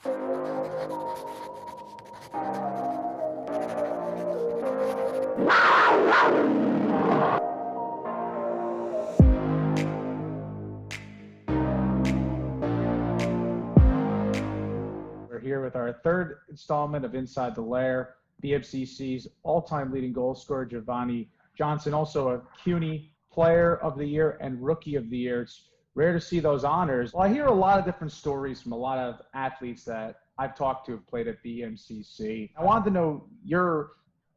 We're here with our third installment of Inside the Lair, BMCC's all-time leading goal scorer, Javaughnie Johnson, also a CUNY Player of the Year and Rookie of the Year. It's rare to see those honors. Well, I hear a lot of different stories from a lot of athletes that I've talked to have played at BMCC. I wanted to know your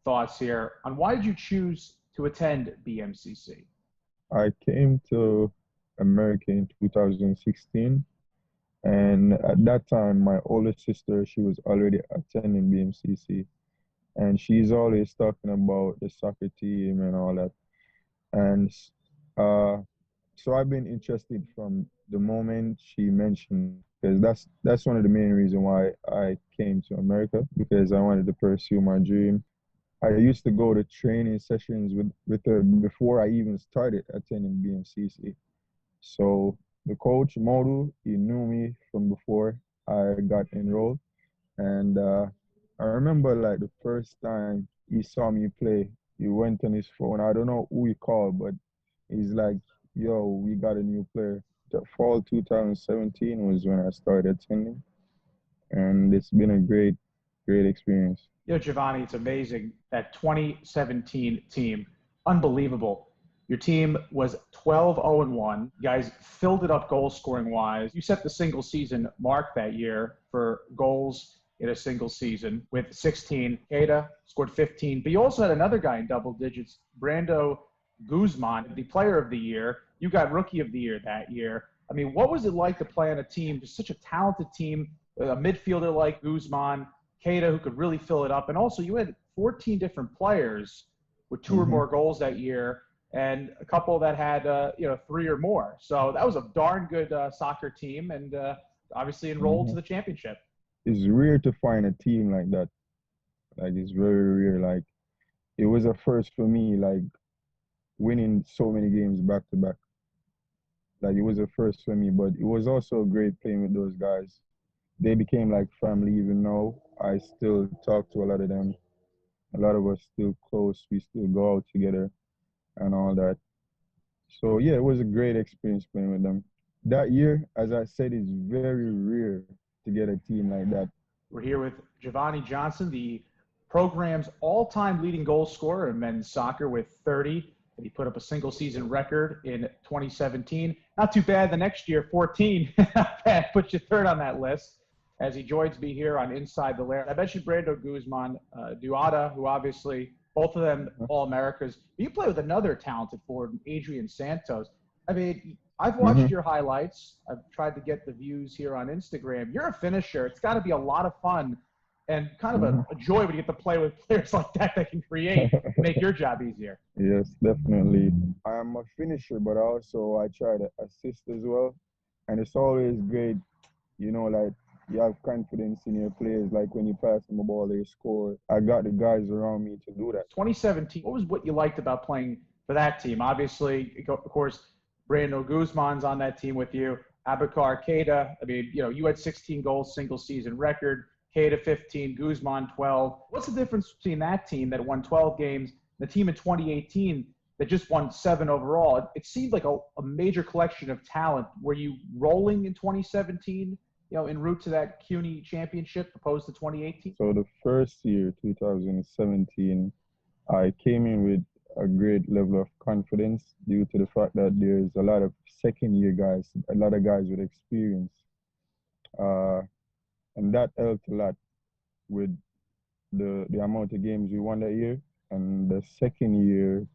thoughts here on why did you choose to attend BMCC? I came to America in 2016, and at that time, my older sister, she was already attending BMCC, and she's always talking about the soccer team and all that. And so I've been interested from the moment she mentioned, because that's one of the main reasons why I came to America, because I wanted to pursue my dream. I used to go to training sessions with her before I even started attending BMCC. So the coach, Modu, he knew me from before I got enrolled. And I remember like the first time he saw me play, he went on his phone. I don't know who he called, but he's like, yo, we got a new player. The fall 2017 was when I started attending. And it's been a great experience. You know, Jahvaughnie, it's amazing. That 2017 team, unbelievable. Your team was 12-0-1. You guys filled it up goal scoring wise. You set the single season mark that year for goals in a single season with 16. Keita scored 15. But you also had another guy in double digits, Brando Guzman, the player of the year. You got rookie of the year that year. I mean, what was it like to play on a team, just such a talented team, a midfielder like Guzman, Keita, who could really fill it up? And also you had 14 different players with two or more goals that year, and a couple that had, 3 or more. So that was a darn good soccer team, and obviously enrolled to the championship. It's rare to find a team like that. Like, it's very rare. Like, it was a first for me, like, winning so many games back to back. Like, it was a first for me, but it was also great playing with those guys. They became like family. Even now, I still talk to a lot of them. A lot of us still close. We still go out together and all that. So yeah, it was a great experience playing with them. That year, as I said, it's very rare to get a team like that. We're here with Javaughnie Johnson, the program's all-time leading goal scorer in men's soccer with 30. And he put up a single season record in 2017. Not too bad the next year, 14. Puts you third on that list as he joins me here on Inside the Lair. I mentioned Brando Guzman, Duada, who obviously, both of them All-Americas. You play with another talented forward, Adrian Santos. I mean, I've watched your highlights. I've tried to get the views here on Instagram. You're a finisher. It's got to be a lot of fun and kind of a joy when you get to play with players like that that can create and make your job easier. Yes, definitely. I am a finisher, but also I try to assist as well. And it's always great, like, you have confidence in your players. Like, when you pass them the ball, they score. I got the guys around me to do that. 2017, what was what you liked about playing for that team? Obviously, of course, Brando Guzman's on that team with you. Abakar Keita, I mean, you had 16 goals, single season record. Keita 15, Guzman 12. What's the difference between that team that won 12 games, the team in 2018 that just won 7 overall? It seemed like a major collection of talent. Were you rolling in 2017, en route to that CUNY championship opposed to 2018? So the first year, 2017, I came in with a great level of confidence due to the fact that there's a lot of second-year guys, a lot of guys with experience. And that helped a lot with the amount of games we won that year. And the second year,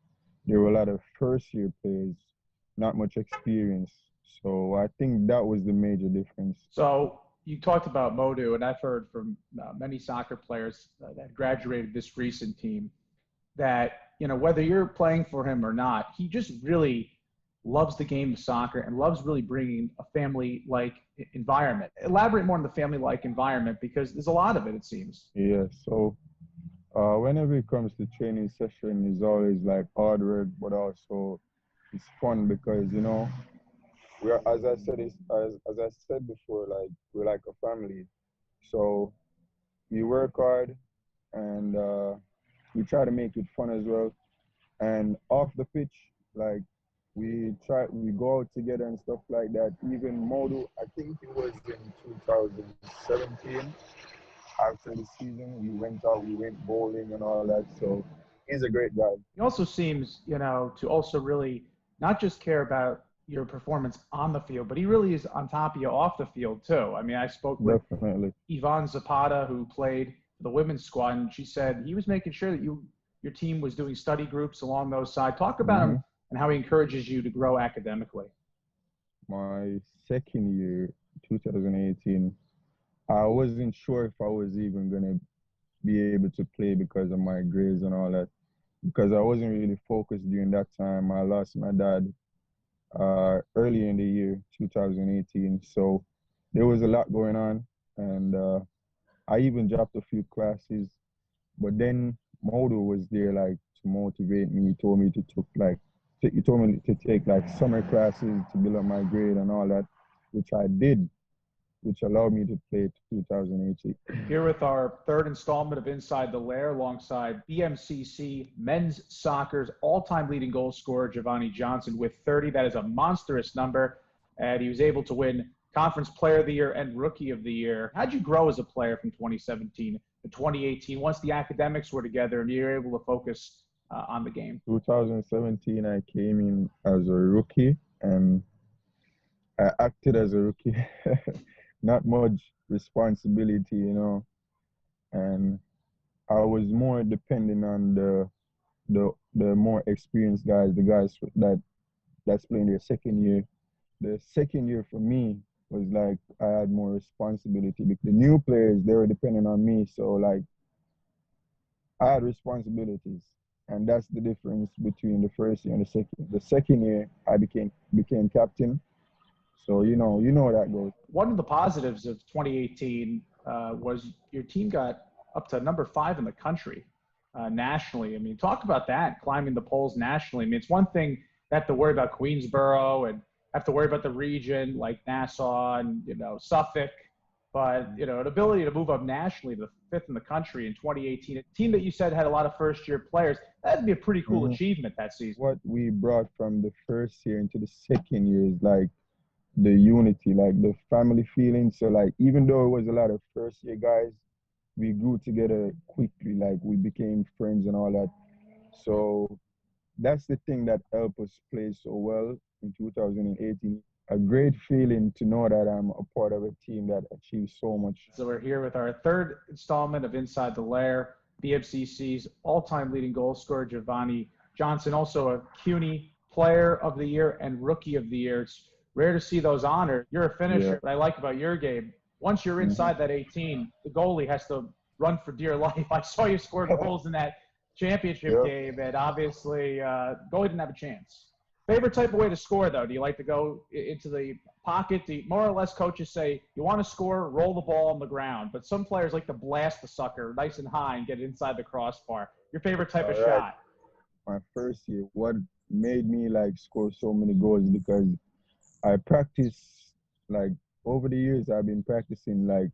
there were a lot of first-year players, not much experience. So I think that was the major difference. So you talked about Modu, and I've heard from many soccer players that graduated this recent team that, whether you're playing for him or not, he just really loves the game of soccer and loves really bringing a family-like environment. Elaborate more on the family-like environment, because there's a lot of it, it seems. Yeah, so whenever it comes to training session, it's always like hard work, but also it's fun because, we are, as I said before, like, we're like a family. So we work hard and we try to make it fun as well. And off the pitch, like we go out together and stuff like that. Even Modu, I think it was in 2017. After the season, we went out, we went bowling and all that. So he's a great guy. He also seems, to also really not just care about your performance on the field, but he really is on top of you off the field too. I mean, I spoke with Definitely. Yvonne Zapata, who played for the women's squad, and she said he was making sure that your team was doing study groups along those sides. Talk about him and how he encourages you to grow academically. My second year, 2018, I wasn't sure if I was even going to be able to play because of my grades and all that, because I wasn't really focused during that time. I lost my dad early in the year, 2018. So there was a lot going on, and I even dropped a few classes. But then Modo was there, like, to motivate me. He told me to take like summer classes to build up my grade and all that, which I did, which allowed me to play 2018. Here with our third installment of Inside the Lair alongside BMCC Men's Soccer's all-time leading goal scorer, Javaughnie Johnson, with 30. That is a monstrous number. And he was able to win Conference Player of the Year and Rookie of the Year. How'd you grow as a player from 2017 to 2018 once the academics were together and you were able to focus on the game? 2017, I came in as a rookie and I acted as a rookie. Not much responsibility, and I was more dependent on the more experienced guys, the guys that's playing their second year. The second year for me was like I had more responsibility because the new players, they were depending on me, so like I had responsibilities, and that's the difference between the first year and the second. The second year I became captain. So you know how that goes. One of the positives of 2018 was your team got up to number 5 in the country nationally. I mean, talk about that, climbing the polls nationally. I mean, it's one thing to have to worry about Queensborough and have to worry about the region like Nassau and Suffolk, but an ability to move up nationally to 5th in the country in 2018. A team that you said had a lot of first-year players. That'd be a pretty cool achievement that season. What we brought from the first year into the second year is like the unity, like the family feeling. So like even though it was a lot of first year guys, we grew together quickly, like we became friends and all that. So that's the thing that helped us play so well in 2018. A great feeling to know that I'm a part of a team that achieved so much. So we're here with our third installment of Inside the Lair, BMCC's all-time leading goal scorer, Javaughnie Johnson, also a CUNY Player of the Year and Rookie of the Year. It's rare to see those honored. You're a finisher. What I like about your game, once you're inside that 18, the goalie has to run for dear life. I saw you score goals in that championship game, and obviously goalie didn't have a chance. Favorite type of way to score, though? Do you like to go into the pocket? More or less, coaches say you want to score, roll the ball on the ground, but some players like to blast the sucker nice and high and get it inside the crossbar. Your favorite type of shot? My first year, what made me like score so many goals because I practice, like, over the years, I've been practicing, like,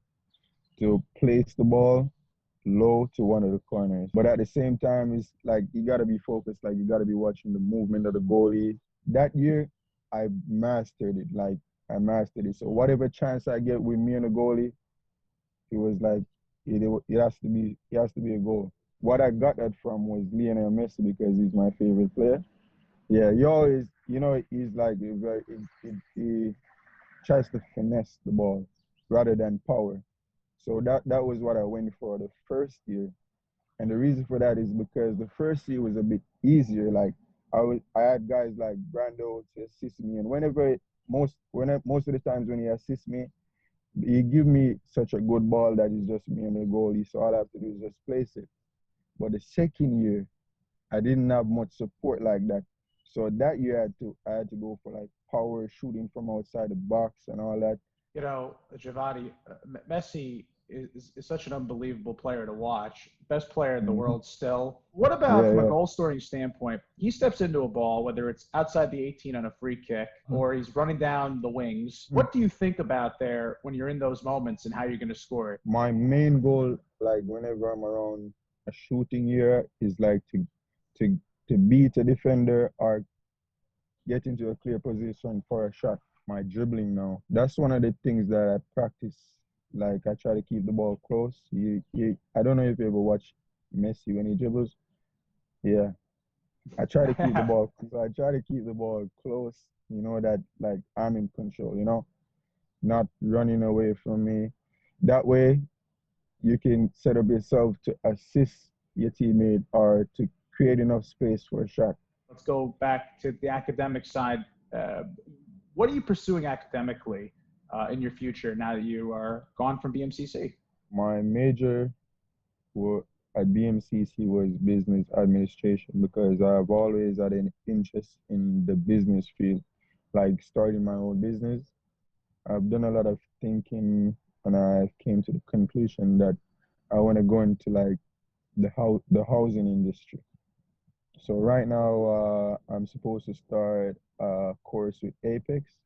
to place the ball low to one of the corners. But at the same time, it's like you got to be focused. Like, you got to be watching the movement of the goalie. That year, I mastered it. Like, I mastered it. So whatever chance I get with me and the goalie, it was like, it has to be a goal. What I got that from was Lionel Messi because he's my favorite player. Yeah, he always, he's like, he tries to finesse the ball rather than power. So that was what I went for the first year. And the reason for that is because the first year was a bit easier. Like, I had guys like Brando to assist me. And most of the times when he assists me, he give me such a good ball that it's just me and the goalie. So all I have to do is just place it. But the second year, I didn't have much support like that. So that year I had to go for like power shooting from outside the box and all that. Javaughnie, Messi is such an unbelievable player to watch. Best player in the Mhm. world still. What about Yeah, from a yeah. goal scoring standpoint? He steps into a ball, whether it's outside the 18 on a free kick or he's running down the wings. What do you think about there when you're in those moments and how you're going to score it? My main goal, like whenever I'm around a shooting area, is like to to beat a defender or get into a clear position for a shot. My dribbling now. That's one of the things that I practice. Like I try to keep the ball close. I don't know if you ever watch Messi when he dribbles. Yeah, I try to keep the ball. So I try to keep the ball close. You know that like I'm in control. You know, not running away from me. That way, you can set up yourself to assist your teammate or to create enough space for a shot. Let's go back to the academic side. What are you pursuing academically in your future now that you are gone from BMCC? My major at BMCC was business administration because I've always had an interest in the business field, like starting my own business. I've done a lot of thinking and I came to the conclusion that I want to go into like the housing industry. So right now, I'm supposed to start a course with Apex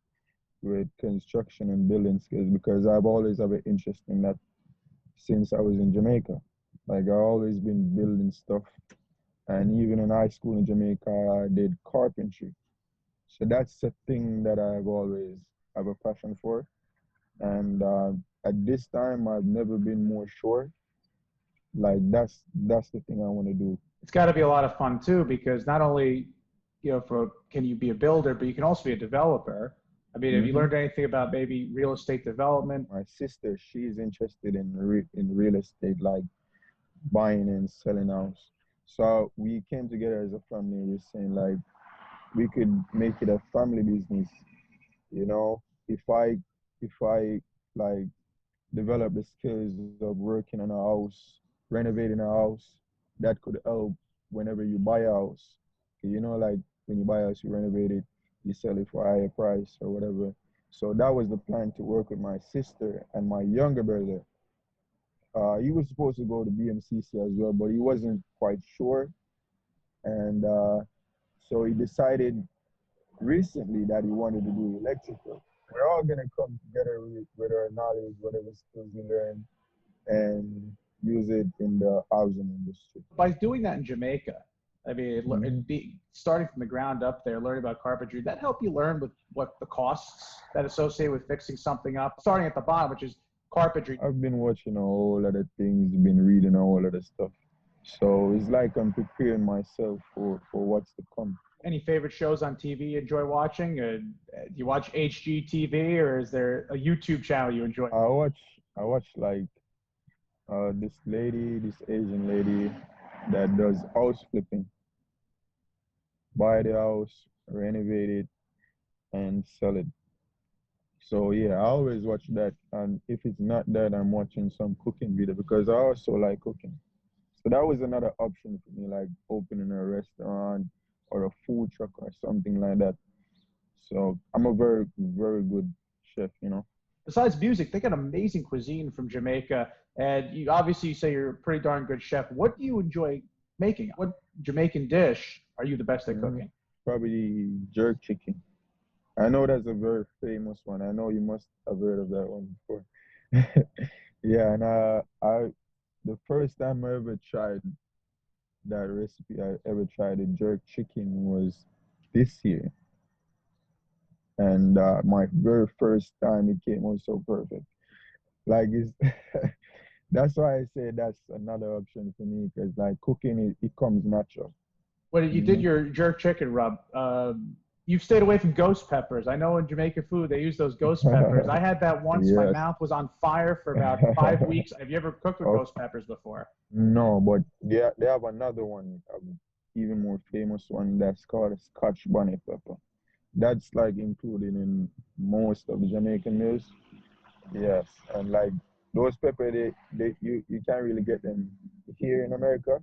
with construction and building skills because I've always had an interest in that since I was in Jamaica. Like I always been building stuff, and even in high school in Jamaica, I did carpentry. So that's a thing that I've always have a passion for. And at this time, I've never been more sure. Like that's the thing I want to do. It's got to be a lot of fun too, because not only, can you be a builder, but you can also be a developer. I mean, have you Hmm. learned anything about maybe real estate development? My sister, she's interested in real estate, like buying and selling house. So we came together as a family. We're saying like we could make it a family business. You know, if I like develop the skills of working on a house, renovating a house, that could help whenever you buy a house. You know, like when you buy a house, you renovate it, you sell it for a higher price or whatever. So that was the plan to work with my sister and my younger brother. He was supposed to go to BMCC as well, but he wasn't quite sure. And so he decided recently that he wanted to do electrical. We're all going to come together with our knowledge, whatever skills we learn, and use it in the housing industry. By doing that in Jamaica, I mean, Hmm. starting from the ground up there, learning about carpentry, that help you learn with what the costs that associate with fixing something up, starting at the bottom, which is carpentry. I've been watching a whole lot of things, been reading a whole lot of stuff. So it's like I'm preparing myself for what's to come. Any favorite shows on TV you enjoy watching? Do you watch HGTV, or is there a YouTube channel you enjoy? I watch like this Asian lady that does house flipping, buy the house, renovate it, and sell it. So yeah, I always watch that, and if it's not that, I'm watching some cooking video because I also like cooking. So that was another option for me, like opening a restaurant or a food truck or something like that. So I'm a very, very good chef. Besides music, they got amazing cuisine from Jamaica, and you say you're a pretty darn good chef. What do you enjoy making? What Jamaican dish are you the best at Mm, cooking? Probably jerk chicken. I know that's a very famous one. I know you must have heard of that one before. Yeah, and the first time I ever tried that recipe, I ever tried a jerk chicken was this year, and my very first time it came out so perfect. Like it's that's why I say that's another option for me because like cooking it comes natural. When you did Hmm. your jerk chicken rub, you've stayed away from ghost peppers. I know in Jamaican food they use those ghost peppers. I had that once. My Yes. mouth was on fire for about 5 weeks. Have you ever cooked with Oh, ghost peppers before? no, but they have another one, even more famous one that's called a Scotch bonnet pepper. That's like included in most of the Jamaican meals. Yes, and like those pepper, you can't really get them here in America.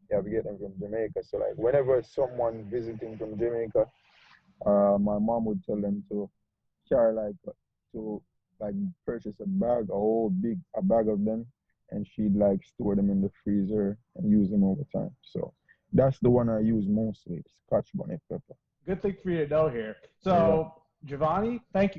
You have to get them from Jamaica. So like whenever someone visiting from Jamaica, my mom would tell them to carry like to like purchase a whole big bag of them, and she'd like store them in the freezer and use them over time. So that's the one I use mostly, Scotch bonnet pepper. Good thing for you to know here. Yeah. So, Jahvaughnie, thank you